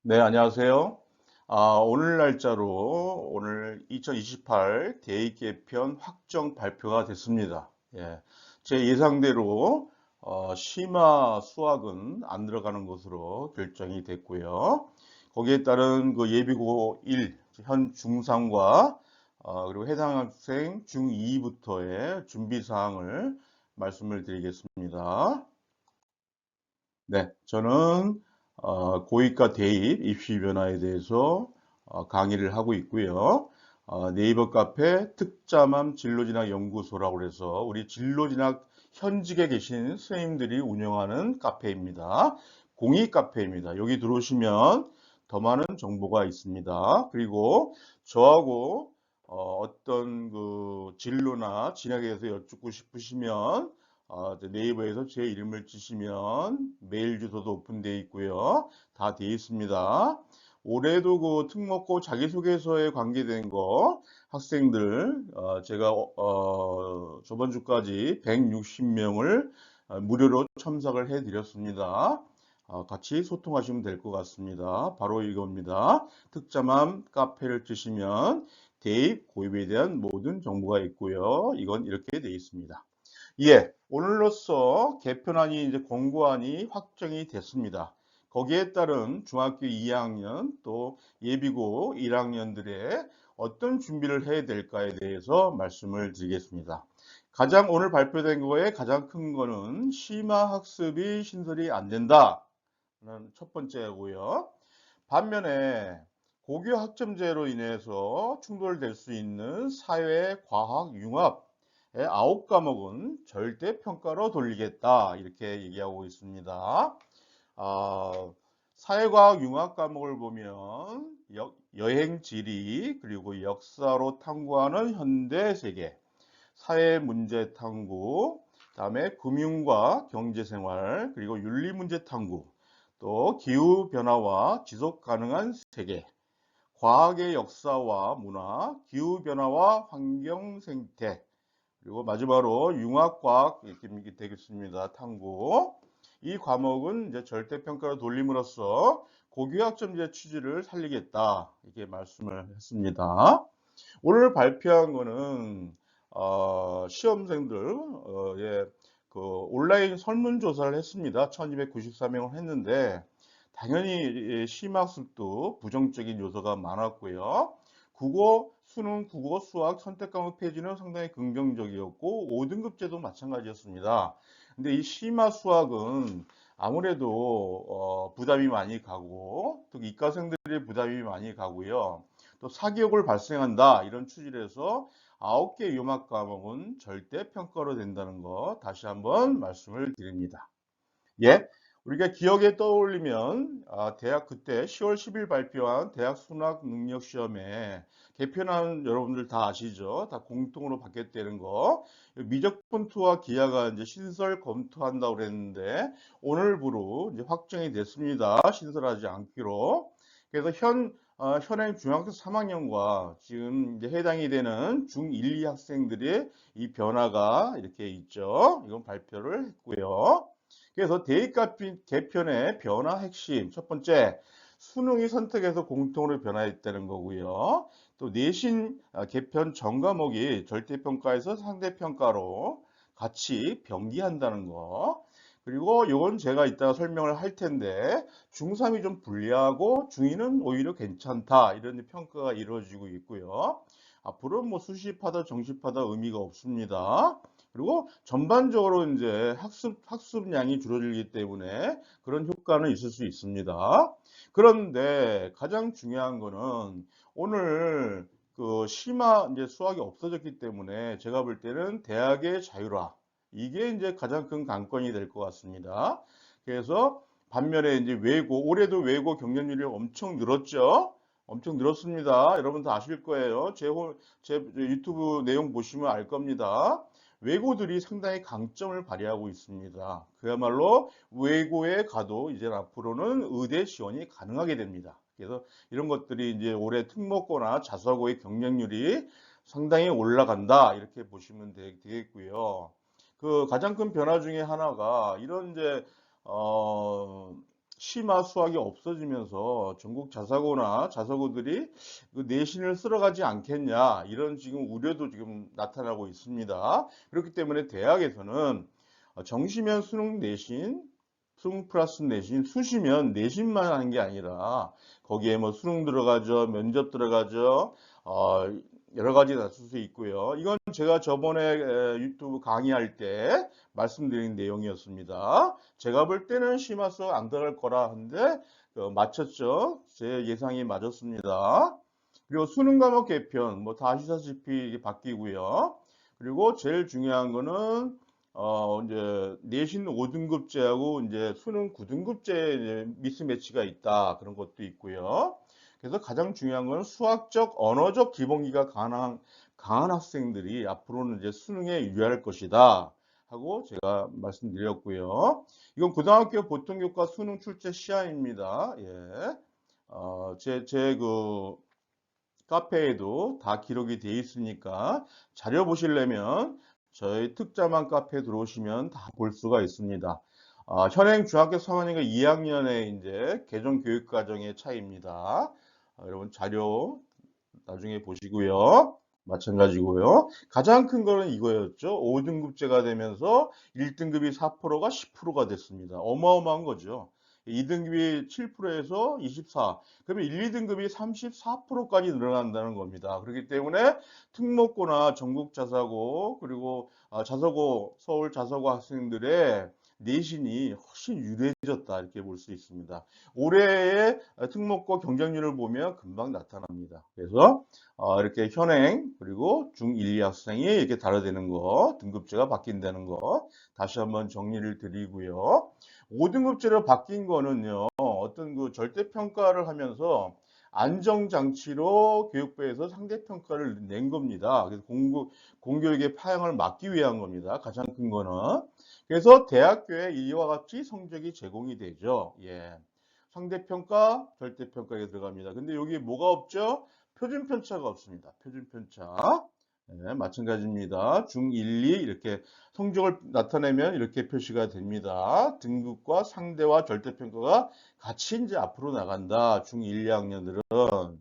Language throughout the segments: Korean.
네, 안녕하세요. 오늘 날짜로 오늘 2028 대입 개편 확정 발표가 됐습니다. 예, 제 예상대로 심화 수학은 안 들어가는 것으로 결정이 됐고요. 거기에 따른 그 예비고 1, 현 중3과 그리고 해당 학생 중2부터의 준비 사항을 말씀을 드리겠습니다. 네, 저는 고위과 대입 입시 변화에 대해서 강의를 하고 있고요. 네이버 카페 특자맘 진로진학 연구소라고 해서 우리 진로진학 현직에 계신 선생님들이 운영하는 카페입니다. 공익 카페입니다. 여기 들어오시면 더 많은 정보가 있습니다. 그리고 저하고 어떤 그 진로나 진학에 대해서 여쭙고 싶으시면 네이버에서 제 이름을 치시면 메일 주소도 오픈되어 있고요. 다 되어 있습니다. 올해도 그 특목고 자기소개서에 관계된 거 학생들 제가 저번 주까지 160명을 무료로 첨삭을 해 드렸습니다. 같이 소통하시면 될 것 같습니다. 바로 이겁니다. 특자맘 카페를 치시면 대입, 고입에 대한 모든 정보가 있고요. 이건 이렇게 되어 있습니다. 예, 오늘로써 개편안이 이제 공고안이 확정이 됐습니다. 거기에 따른 중학교 2학년 또 예비고 1학년들의 어떤 준비를 해야 될까에 대해서 말씀을 드리겠습니다. 가장 오늘 발표된 거에 가장 큰 거는 심화 학습이 신설이 안 된다는 첫 번째고요. 반면에 고교 학점제로 인해서 충돌될 수 있는 사회, 과학, 융합의 9과목은 절대 평가로 돌리겠다 이렇게 얘기하고 있습니다. 아, 사회과학 융합 과목을 보면 여행 지리 그리고 역사로 탐구하는 현대 세계, 사회 문제 탐구, 그다음에 금융과 경제 생활, 그리고 윤리 문제 탐구, 또 기후 변화와 지속 가능한 세계, 과학의 역사와 문화, 기후 변화와 환경 생태, 그리고 마지막으로 융합과학 이렇게 되겠습니다. 탐구. 이 과목은 이제 절대평가로 돌림으로써 고교학점제 취지를 살리겠다 이렇게 말씀을 했습니다. 오늘 발표한 거는 시험생들 그 온라인 설문조사를 했습니다. 1294명을 했는데 당연히 심학습도 부정적인 요소가 많았고요. 수능, 국어, 수학 선택 과목 페이지는 상당히 긍정적이었고 5등급제도 마찬가지였습니다. 근데 이 심화 수학은 아무래도 부담이 많이 가고 또 이과생들의 부담이 많이 가고요. 또 사기욕을 발생한다 이런 추진에서 9개 요막 과목은 절대 평가로 된다는 거 다시 한번 말씀을 드립니다. 예, 우리가 기억에 떠올리면 대학 그때 10월 10일 발표한 대학 수학 능력 시험에 개편한 여러분들 다 아시죠? 다 공통으로 받겠다는 거. 미적분투와 기하가 이제 신설 검토한다고 그랬는데 오늘부로 이제 확정이 됐습니다. 신설하지 않기로. 그래서 현행 중학교 3학년과 지금 이제 해당이 되는 중1, 2 학생들의 이 변화가 이렇게 있죠. 이건 발표를 했고요. 그래서 대입 개편의 변화 핵심 첫 번째 수능이 선택해서 공통으로 변화했다는 거고요. 또 내신 개편 전 과목이 절대평가에서 상대평가로 같이 병기한다는 거. 그리고 이건 제가 이따가 설명을 할 텐데 중3이 좀 불리하고 중2는 오히려 괜찮다 이런 평가가 이루어지고 있고요. 앞으로 뭐 수시파다 정시파다 의미가 없습니다. 그리고 전반적으로 이제 학습량이 줄어들기 때문에 그런 효과는 있을 수 있습니다. 그런데 가장 중요한 거는 오늘 그 심화 이제 수학이 없어졌기 때문에 제가 볼 때는 대학의 자율화 이게 이제 가장 큰 관건이 될 것 같습니다. 그래서 반면에 이제 올해도 외고 경쟁률이 엄청 늘었죠. 엄청 늘었습니다. 여러분 다 아실 거예요. 제 유튜브 내용 보시면 알 겁니다. 외고들이 상당히 강점을 발휘하고 있습니다. 그야말로 외고에 가도 이제 앞으로는 의대 지원이 가능하게 됩니다. 그래서 이런 것들이 이제 올해 특목고나 자사고의 경쟁률이 상당히 올라간다 이렇게 보시면 되겠고요. 그 가장 큰 변화 중에 하나가 이런 이제 어, 시마 수학이 없어지면서 전국 자사고나 자사고들이 그 내신을 쓸어가지 않겠냐 이런 지금 우려도 지금 나타나고 있습니다. 그렇기 때문에 대학에서는 정시면 수능 내신, 수능 플러스 내신, 수시면 내신만 하는 게 아니라 거기에 뭐 수능 들어가죠, 면접 들어가죠, 여러 가지 다 쓸 수 있고요. 이건 제가 저번에 유튜브 강의할 때 말씀드린 내용이었습니다. 제가 볼 때는 심화 수학 안 들어갈 거라 하는데 맞췄죠. 제 예상이 맞았습니다. 그리고 수능 과목 개편 뭐 다 아시다시피 이게 바뀌고요. 그리고 제일 중요한 거는 이제 내신 5등급제하고 이제 수능 9등급제 미스매치가 있다 그런 것도 있고요. 그래서 가장 중요한 건 수학적, 언어적 기본기가 강한 학생들이 앞으로는 이제 수능에 유리할 것이다 하고 제가 말씀드렸고요. 이건 고등학교 보통교과 수능 출제 시안입니다. 예. 제 그 카페에도 다 기록이 되어 있으니까 자료 보시려면 저희 특자만 카페에 들어오시면 다 볼 수가 있습니다. 현행 중학교 3학년과 2학년의 이제 개정 교육 과정의 차이입니다. 여러분 자료 나중에 보시고요. 마찬가지고요. 가장 큰 거는 이거였죠. 5등급제가 되면서 1등급이 4%가 10%가 됐습니다. 어마어마한 거죠. 2등급이 7%에서 24. 그러면 1, 2등급이 34%까지 늘어난다는 겁니다. 그렇기 때문에 특목고나 전국 자사고 그리고 자사고 서울 자사고 학생들의 내신이 훨씬 유리해졌다 이렇게 볼 수 있습니다. 올해의 특목고 경쟁률을 보면 금방 나타납니다. 그래서 이렇게 현행 그리고 중1, 2 학생이 이렇게 다르다는 거, 등급제가 바뀐다는 거 다시 한번 정리를 드리고요. 5등급제로 바뀐 거는요. 어떤 그 절대평가를 하면서 안정장치로 교육부에서 상대평가를 낸 겁니다. 그래서 공교육의 파양을 막기 위한 겁니다. 가장 큰 거는. 그래서 대학교에 이와 같이 성적이 제공이 되죠. 예. 상대평가, 절대평가에 들어갑니다. 근데 여기 뭐가 없죠? 표준편차가 없습니다. 표준편차. 네, 마찬가지입니다. 중 1, 2 이렇게 성적을 나타내면 이렇게 표시가 됩니다. 등급과 상대와 절대평가가 같이 이제 앞으로 나간다. 중 1, 2학년들은.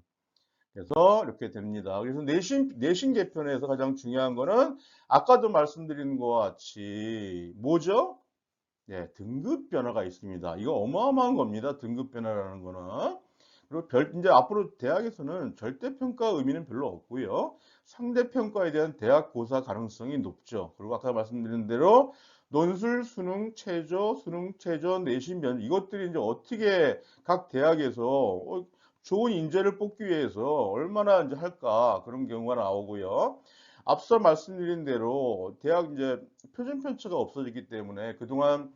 그래서 이렇게 됩니다. 그래서 내신 개편에서 가장 중요한 거는 아까도 말씀드린 것과 같이 뭐죠? 네, 등급 변화가 있습니다. 이거 어마어마한 겁니다. 등급 변화라는 거는. 그리고 이제 앞으로 대학에서는 절대평가 의미는 별로 없고요. 상대평가에 대한 대학 고사 가능성이 높죠. 그리고 아까 말씀드린 대로 논술, 수능, 최저, 내신, 면 이것들이 이제 어떻게 각 대학에서 좋은 인재를 뽑기 위해서 얼마나 이제 할까 그런 경우가 나오고요. 앞서 말씀드린 대로 대학 이제 표준 편차가 없어졌기 때문에 그동안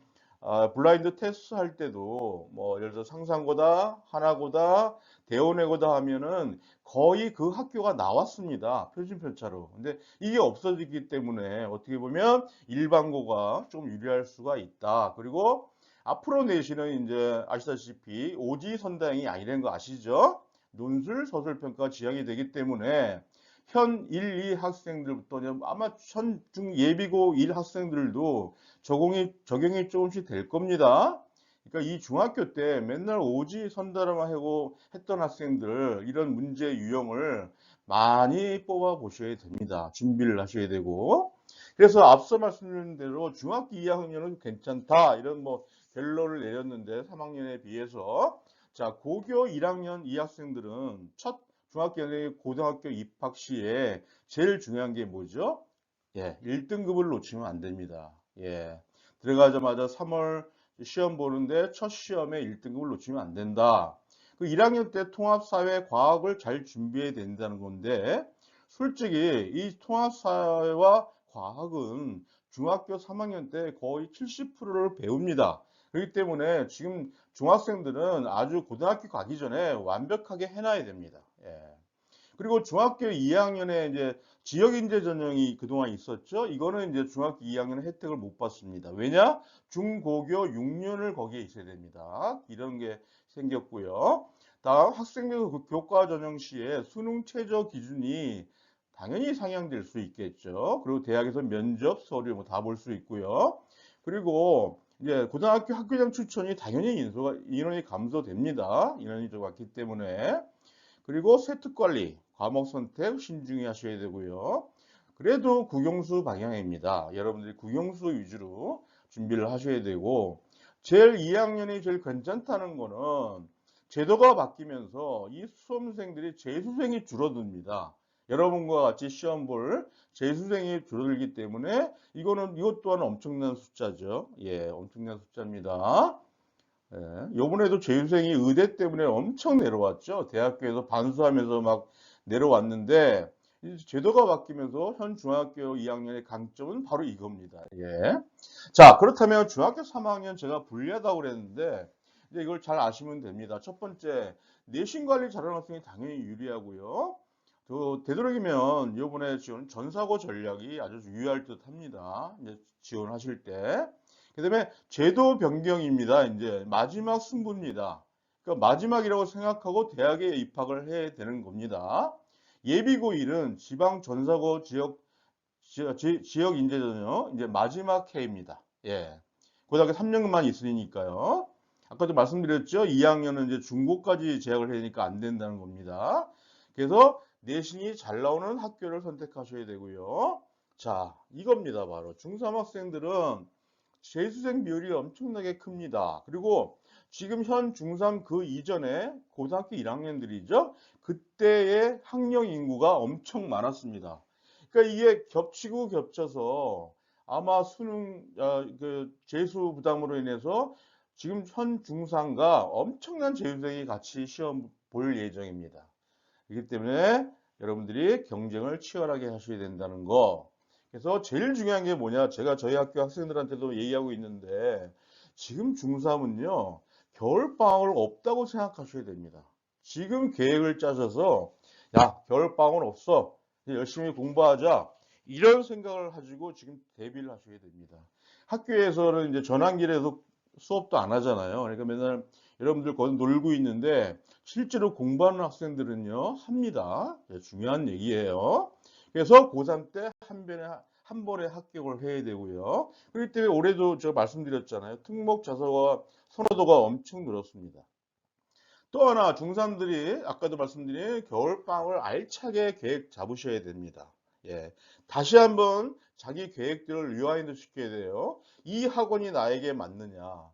블라인드 테스트 할 때도 뭐 예를 들어 상상고다, 하나고다, 대원외고다 하면은 거의 그 학교가 나왔습니다. 표준 편차로. 근데 이게 없어졌기 때문에 어떻게 보면 일반고가 좀 유리할 수가 있다. 그리고 앞으로 내신은 이제 아시다시피 오지선다형이 아니라는 거 아시죠? 논술, 서술 평가 지향이 되기 때문에 현 1, 2 학생들부터 아마 현, 중, 예비고 1 학생들도 적용이 조금씩 될 겁니다. 그러니까 이 중학교 때 맨날 오지 선다라만 하고 했던 학생들 이런 문제 유형을 많이 뽑아 보셔야 됩니다. 준비를 하셔야 되고. 그래서 앞서 말씀드린 대로 중학교 2학년은 괜찮다. 이런 뭐 결론을 내렸는데 3학년에 비해서 자, 고교 1학년 2학생들은 첫 중학교, 고등학교 입학 시에 제일 중요한 게 뭐죠? 예, 1등급을 놓치면 안 됩니다. 예, 들어가자마자 3월 시험 보는데 첫 시험에 1등급을 놓치면 안 된다. 그 1학년 때 통합사회 과학을 잘 준비해야 된다는 건데, 솔직히 이 통합사회와 과학은 중학교 3학년 때 거의 70%를 배웁니다. 그렇기 때문에 지금 중학생들은 아주 고등학교 가기 전에 완벽하게 해놔야 됩니다. 예. 그리고 중학교 2학년에 이제 지역인재 전형이 그동안 있었죠. 이거는 이제 중학교 2학년 혜택을 못 받습니다. 왜냐? 중고교 6년을 거기에 있어야 됩니다. 이런 게 생겼고요. 다음 학생들 교과 전형 시에 수능 최저 기준이 당연히 상향될 수 있겠죠. 그리고 대학에서 면접, 서류 뭐 다 볼 수 있고요. 그리고 이제 고등학교 학교장 추천이 당연히 인원이 감소됩니다. 인원이 좀 많기 때문에. 그리고 세특 관리, 과목 선택 신중히 하셔야 되고요. 그래도 국영수 방향입니다. 여러분들이 국영수 위주로 준비를 하셔야 되고, 제일 2학년이 제일 괜찮다는 거는 제도가 바뀌면서 이 수험생들이 재수생이 줄어듭니다. 여러분과 같이 시험 볼 재수생이 줄어들기 때문에 이것 또한 엄청난 숫자죠. 예, 엄청난 숫자입니다. 예, 요번에도 재수생이 의대 때문에 엄청 내려왔죠. 대학교에서 반수하면서 막 내려왔는데 제도가 바뀌면서 현 중학교 2학년의 강점은 바로 이겁니다. 예. 자, 그렇다면 중학교 3학년 제가 불리하다고 그랬는데 이제 이걸 잘 아시면 됩니다. 첫 번째, 내신 관리 잘하는 학생이 당연히 유리하고요. 되도록이면 요번에 지원 전사고 전략이 아주 유효할 듯 합니다. 이제 지원하실 때. 그다음에 제도 변경입니다. 이제 마지막 승부입니다. 그러니까 마지막이라고 생각하고 대학에 입학을 해야 되는 겁니다. 예비고 1은 지방 전사고 지역 인재전형 이제 마지막 해입니다. 예. 고등학교 3년만 있으니까요. 아까도 말씀드렸죠. 2학년은 이제 중고까지 재학을 해야 되니까 안 된다는 겁니다. 그래서 내신이 잘 나오는 학교를 선택하셔야 되고요. 자, 이겁니다. 바로 중3 학생들은 재수생 비율이 엄청나게 큽니다. 그리고 지금 현 중3 그 이전에 고등학교 1학년들이죠. 그때의 학령 인구가 엄청 많았습니다. 그러니까 이게 겹치고 겹쳐서 아마 재수 부담으로 인해서 지금 현 중3과 엄청난 재수생이 같이 시험 볼 예정입니다. 그렇기 때문에 여러분들이 경쟁을 치열하게 하셔야 된다는 거. 그래서 제일 중요한 게 뭐냐? 제가 저희 학교 학생들한테도 얘기하고 있는데 지금 중3은요. 겨울방학을 없다고 생각하셔야 됩니다. 지금 계획을 짜셔서 야, 겨울방학은 없어. 열심히 공부하자. 이런 생각을 가지고 지금 대비를 하셔야 됩니다. 학교에서는 이제 전환기에서 수업도 안 하잖아요. 그러니까 맨날 여러분들 거기 놀고 있는데 실제로 공부하는 학생들은요, 합니다. 중요한 얘기예요. 그래서 고3 때 한 번에 합격을 해야 되고요. 그렇기 때문에 올해도 제가 말씀드렸잖아요. 특목 자사고가 선호도가 엄청 늘었습니다. 또 하나 중3들이 아까도 말씀드린 겨울방학을 알차게 계획 잡으셔야 됩니다. 예. 다시 한번 자기 계획들을 리와인드 시켜야 돼요. 이 학원이 나에게 맞느냐?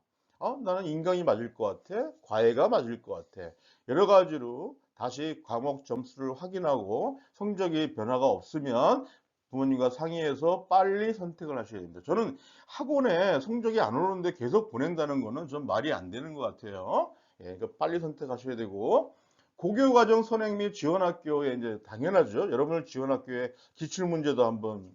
나는 인강이 맞을 것 같아. 과외가 맞을 것 같아. 여러 가지로 다시 과목 점수를 확인하고 성적이 변화가 없으면 부모님과 상의해서 빨리 선택을 하셔야 됩니다. 저는 학원에 성적이 안 오르는데 계속 보낸다는 거는 좀 말이 안 되는 것 같아요. 예, 그 빨리 선택하셔야 되고 고교과정 선행 및 지원학교에 이제 당연하죠. 여러분들 지원학교의 기출문제도 한번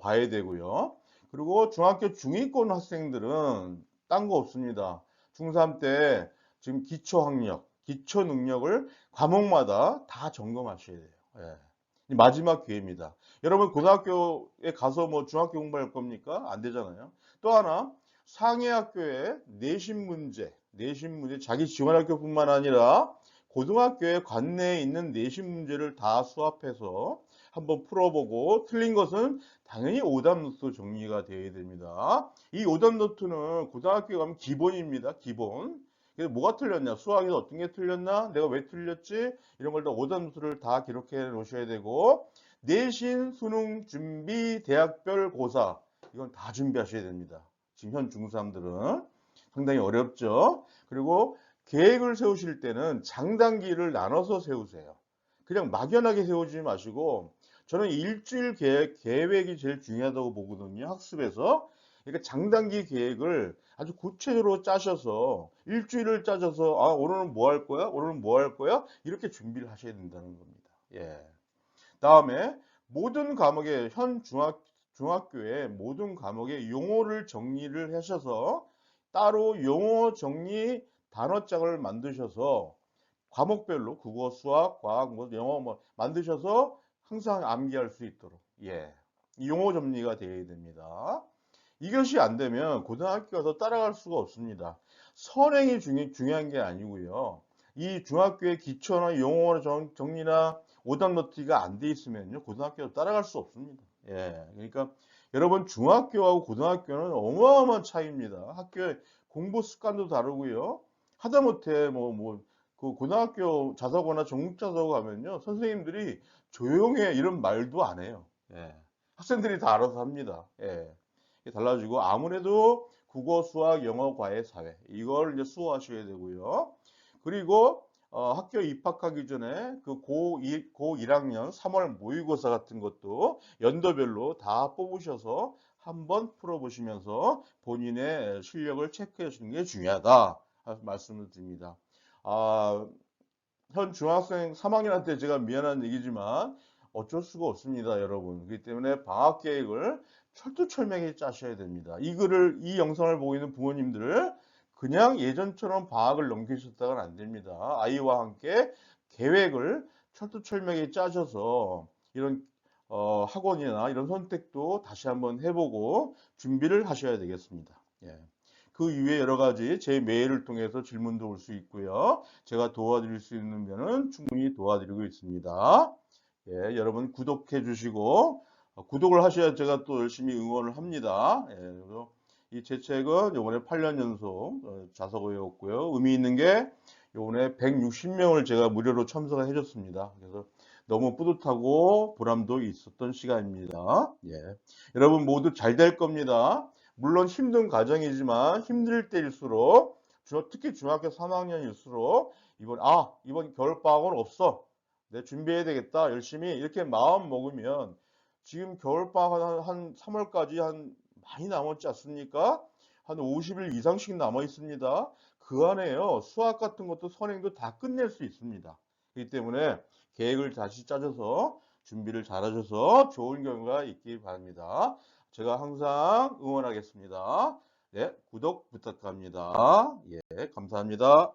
봐야 되고요. 그리고 중학교 중위권 학생들은 딴 거 없습니다. 중3 때 지금 기초학력, 기초 능력을 과목마다 다 점검하셔야 돼요. 예. 마지막 기회입니다. 여러분 고등학교에 가서 뭐 중학교 공부할 겁니까? 안 되잖아요. 또 하나 상해 학교의 내신 문제 자기 지원학교뿐만 아니라 고등학교의 관내에 있는 내신 문제를 다 수합해서 한번 풀어보고 틀린 것은 당연히 오답 노트 정리가 되어야 됩니다. 이 오답 노트는 고등학교 가면 기본입니다. 기본. 그래서 뭐가 틀렸냐? 수학에서 어떤 게 틀렸나? 내가 왜 틀렸지? 이런 걸 다 오답 노트를 다 기록해 놓으셔야 되고 내신, 수능 준비, 대학별 고사 이건 다 준비하셔야 됩니다. 지금 현 중3들은 상당히 어렵죠. 그리고 계획을 세우실 때는 장단기를 나눠서 세우세요. 그냥 막연하게 세우지 마시고 저는 일주일 계획이 제일 중요하다고 보거든요. 학습에서. 그러니까 장단기 계획을 아주 구체적으로 짜셔서 일주일을 짜셔서 오늘은 뭐 할 거야? 오늘은 뭐 할 거야? 이렇게 준비를 하셔야 된다는 겁니다. 예. 다음에 모든 과목의 중학교의 모든 과목의 용어를 정리를 하셔서 따로 용어 정리 단어장을 만드셔서 과목별로 국어, 수학, 과학, 뭐 영어 뭐 만드셔서 항상 암기할 수 있도록 예. 용어 정리가 되어야 됩니다. 이것이 안 되면 고등학교 가서 따라갈 수가 없습니다. 선행이 중요한 게 아니고요. 이 중학교의 기초나 용어 정리나 오답 노트가 안 돼 있으면요. 고등학교 따라갈 수 없습니다. 예. 그러니까 여러분 중학교하고 고등학교는 어마어마한 차이입니다. 학교의 공부 습관도 다르고요. 하다못해 그 고등학교 자사고나 전국 자사고 가면요. 선생님들이 조용해 이런 말도 안 해요. 예. 학생들이 다 알아서 합니다. 예. 이게 달라지고 아무래도 국어, 수학, 영어, 과외, 사회 이걸 이제 수호하셔야 되고요. 그리고 학교 입학하기 전에 그 고 1학년 3월 모의고사 같은 것도 연도별로 다 뽑으셔서 한번 풀어보시면서 본인의 실력을 체크해 주는 게 중요하다 말씀을 드립니다. 아, 현 중학생 3학년한테 제가 미안한 얘기지만 어쩔 수가 없습니다, 여러분. 그렇기 때문에 방학 계획을 철두철미하게 짜셔야 됩니다. 이 영상을 보고 있는 부모님들 그냥 예전처럼 방학을 넘기셨다가는 안 됩니다. 아이와 함께 계획을 철두철미하게 짜셔서 이런 학원이나 이런 선택도 다시 한번 해보고 준비를 하셔야 되겠습니다. 예. 그 이외에 여러 가지 제 메일을 통해서 질문도 올 수 있고요. 제가 도와드릴 수 있는 면은 충분히 도와드리고 있습니다. 예, 여러분 구독해 주시고 구독을 하셔야 제가 또 열심히 응원을 합니다. 예, 그래서 이 제 책은 이번에 8년 연속 자사고였고요. 의미 있는 게 이번에 160명을 제가 무료로 참석을 해줬습니다. 그래서 너무 뿌듯하고 보람도 있었던 시간입니다. 예, 여러분 모두 잘 될 겁니다. 물론 힘든 과정이지만 힘들 때일수록 특히 중학교 3학년일수록 이번 겨울방학은 없어. 내 준비해야 되겠다. 열심히 이렇게 마음 먹으면 지금 겨울방학 한 3월까지 한 많이 남았지 않습니까? 한 50일 이상씩 남아 있습니다. 그 안에요. 수학 같은 것도 선행도 다 끝낼 수 있습니다. 그렇기 때문에 계획을 다시 짜셔서 준비를 잘 하셔서 좋은 결과 있길 바랍니다. 제가 항상 응원하겠습니다. 네, 구독 부탁합니다. 예, 감사합니다.